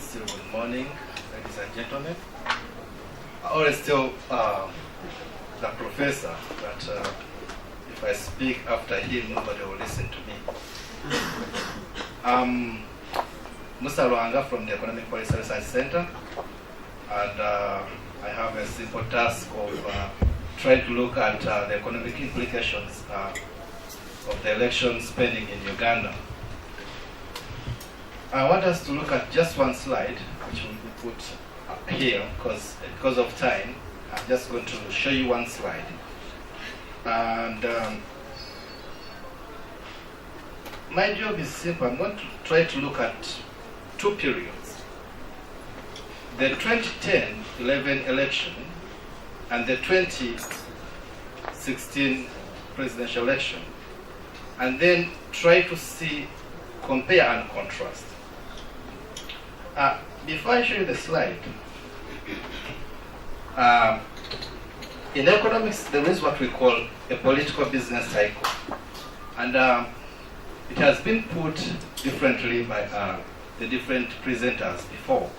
still good morning, ladies and gentlemen. I always tell the professor that if I speak after him, nobody will listen to me. Musa Lwanga from the Economic Policy Research Center, and I have a simple task of trying to look at the economic implications of the election spending in Uganda. I want us to look at just one slide, which will be put here because of time. I'm just going to show you one slide. And my job is simple. I'm going to try to look at two periods. The 2010-11 election and the 2016 presidential election. And then try to compare and contrast. Before I show you the slide, in economics there is what we call a political business cycle, and it has been put differently by the different presenters before,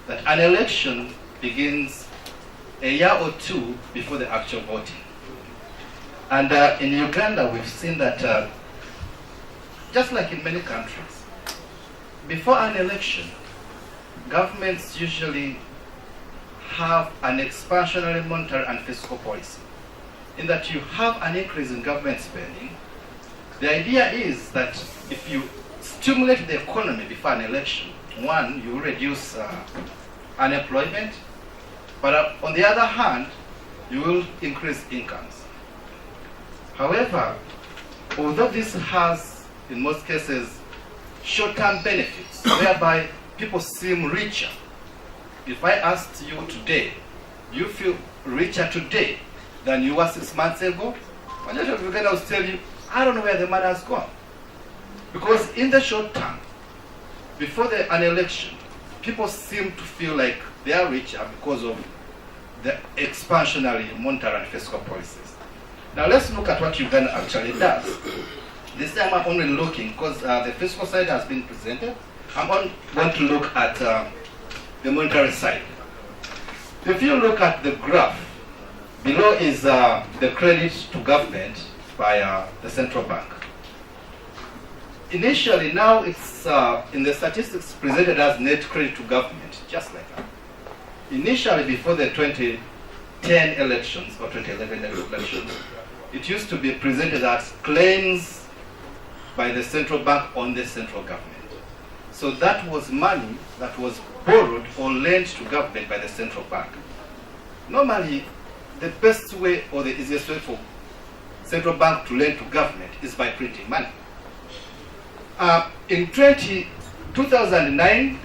that an election begins a year or two before the actual voting. And in Uganda we've seen that just like in many countries, before an election, governments usually have an expansionary monetary and fiscal policy, in that you have an increase in government spending. The idea is that if you stimulate the economy before an election, one, you reduce unemployment, but on the other hand, you will increase incomes. However, although this has, in most cases, short-term benefits, whereby people seem richer. If I asked you today, do you feel richer today than you were 6 months ago? Majority of Uganda will tell you, I don't know where the money has gone. Because in the short term, before an election, people seem to feel like they are richer because of the expansionary monetary and fiscal policies. Now let's look at what Uganda actually does. This time I'm only looking, because the fiscal side has been presented, I'm going to look at the monetary side. If you look at the graph, below is the credit to government by the central bank. Initially, now it's in the statistics presented as net credit to government, just like that. Initially, before the 2010 elections or 2011 elections, it used to be presented as claims by the central bank on the central government. So that was money that was borrowed or lent to government by the central bank. Normally, the best way or the easiest way for central bank to lend to government is by printing money. In 2009,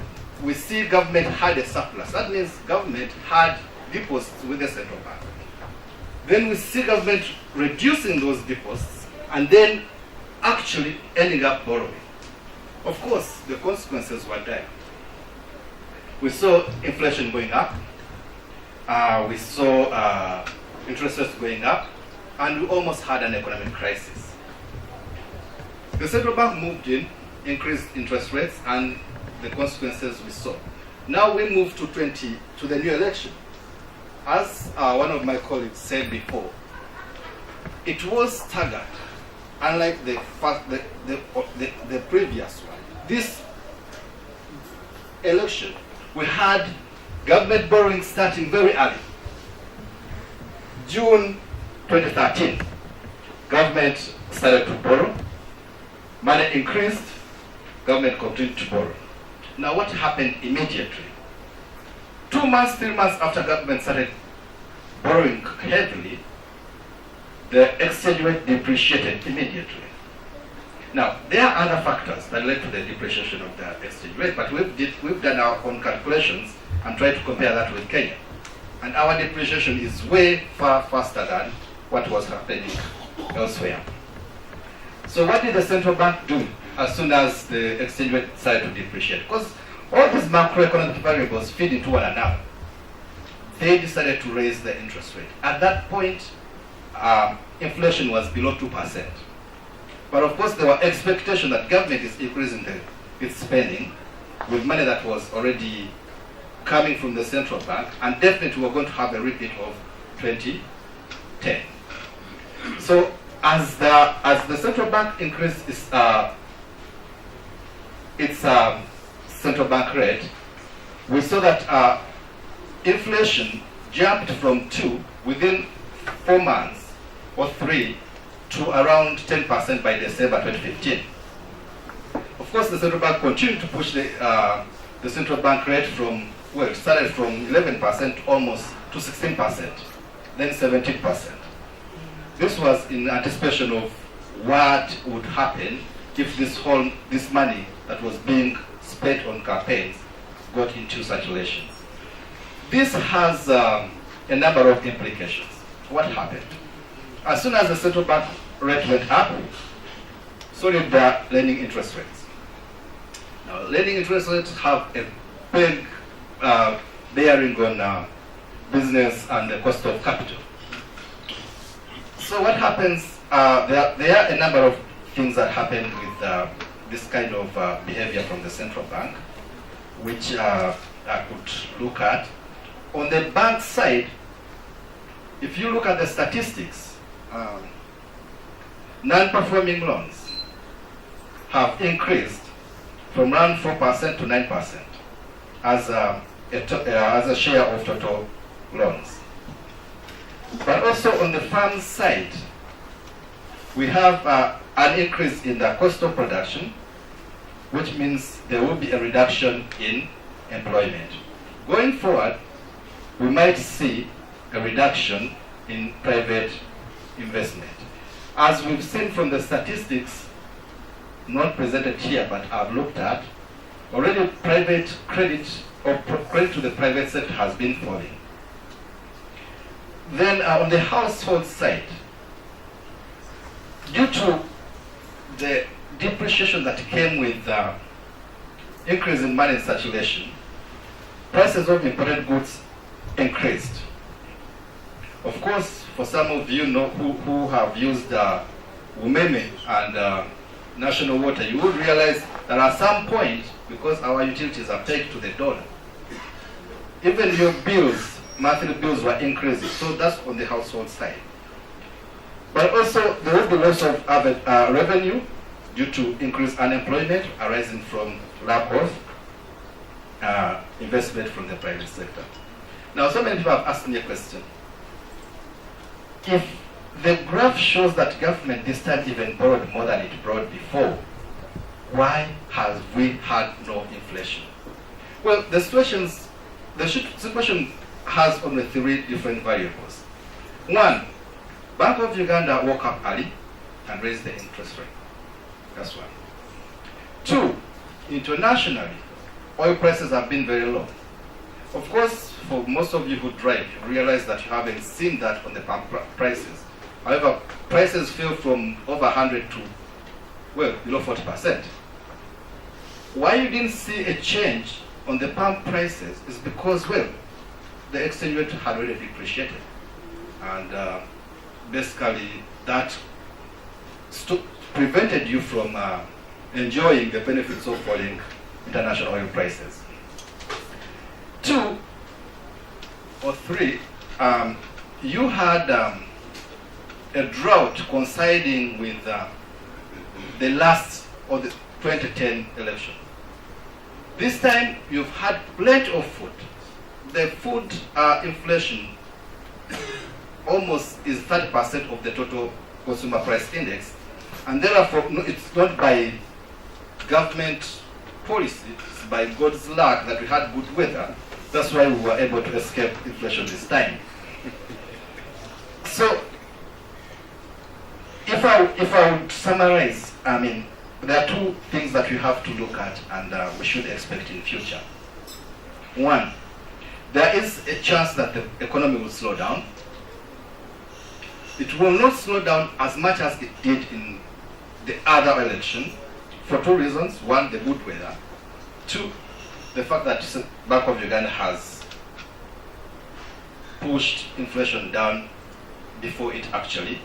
we see government had a surplus. That means government had deposits with the central bank. Then we see government reducing those deposits and then actually ending up borrowing. Of course, the consequences were dire. We saw inflation going up, we saw interest rates going up, and we almost had an economic crisis. The central bank moved in, increased interest rates, and the consequences we saw. Now we move to the new election. As one of my colleagues said before, it was staggered, unlike the previous one. This election, we had government borrowing starting very early. June 2013, government started to borrow, money increased, government continued to borrow. Now what happened immediately? 2 months, 3 months after government started borrowing heavily, the exchange rate depreciated immediately. Now, there are other factors that led to the depreciation of the exchange rate, but we've done our own calculations and tried to compare that with Kenya. And our depreciation is way far faster than what was happening elsewhere. So what did the central bank do as soon as the exchange rate started to depreciate? Because all these macroeconomic variables feed into one another. They decided to raise the interest rate. At that point, inflation was below 2%. But of course, there were expectations that government is increasing its spending, with money that was already coming from the central bank, and definitely we're going to have a repeat of 2010. So as the central bank increased its central bank rate, we saw that inflation jumped from 2 within 4 months or 3 to around 10% by December 2015. Of course, the central bank continued to push the central bank rate from, well, it started from 11% almost to 16%, then 17%. This was in anticipation of what would happen if this money that was being spent on campaigns got into circulation. This has a number of implications. What happened? As soon as the central bank rate went up, so did the lending interest rates. Now, lending interest rates have a big bearing on business and the cost of capital. So what happens, there are a number of things that happen with this kind of behavior from the central bank, which I could look at. On the bank side, if you look at the statistics, non-performing loans have increased from around 4% to 9% as a share of total loans. But also on the farm side, we have an increase in the cost of production, which means there will be a reduction in employment. Going forward, we might see a reduction in private investment. As we've seen from the statistics, not presented here, but I've looked at, already private credit or credit to the private sector has been falling. Then on the household side, due to the depreciation that came with increase in money in circulation, prices of imported goods increased. Of course, for some of you who have used umeme and national water, you would realize that at some point, because our utilities are pegged to the dollar, even your bills, monthly bills were increasing. So that's on the household side. But also, there will be loss of revenue due to increased unemployment arising from lack of investment from the private sector. Now, so many people have asked me a question. If the graph shows that government this time even borrowed more than it borrowed before, why have we had no inflation? Well, the situation has only 3 different variables. 1, Bank of Uganda woke up early and raised the interest rate. That's 1. 2, internationally, oil prices have been very low. Of course, for most of you who drive, you realize that you haven't seen that on the pump prices. However, prices fell from over 100 to, well, below 40%. Why you didn't see a change on the pump prices is because, well, the exchange rate had already depreciated. And basically, that prevented you from enjoying the benefits of falling international oil prices. 2 or 3, you had a drought coinciding with the last or the 2010 election. This time you've had plenty of food. The food inflation almost is 30% of the total consumer price index, and therefore it's not by government policy, it's by God's luck that we had good weather. That's why we were able to escape inflation this time. So, if I would summarize, I mean, there are 2 things that we have to look at and we should expect in future. 1, there is a chance that the economy will slow down. It will not slow down as much as it did in the other election for 2 reasons. 1, the good weather. 2, the fact that Bank of Uganda has pushed inflation down before it actually.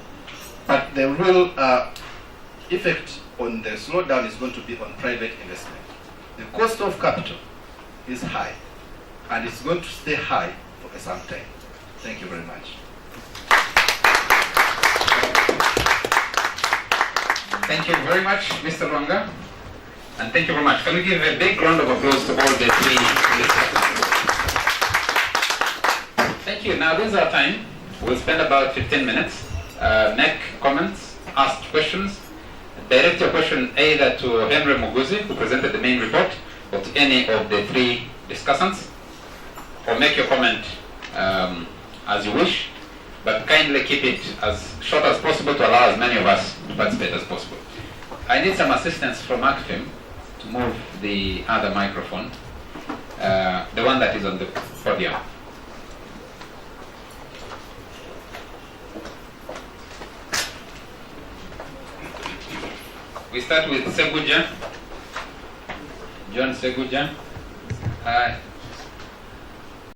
But the real effect on the slowdown is going to be on private investment. the cost of capital is high, and it's going to stay high for some time. Thank you very much. Thank you very much, Mr. Lwanga. And thank you very much. Can we give a big round of applause to all the three listeners? Thank you. Now this is our time. We'll spend about 15 minutes. Make comments, ask questions. Direct your question either to Henry Muguzi, who presented the main report, or to any of the three discussants, or make your comment as you wish, but kindly keep it as short as possible to allow as many of us to participate as possible. I need some assistance from ACFIM to move the other microphone, the one that is on the podium. We start with Seguja, John Seguja.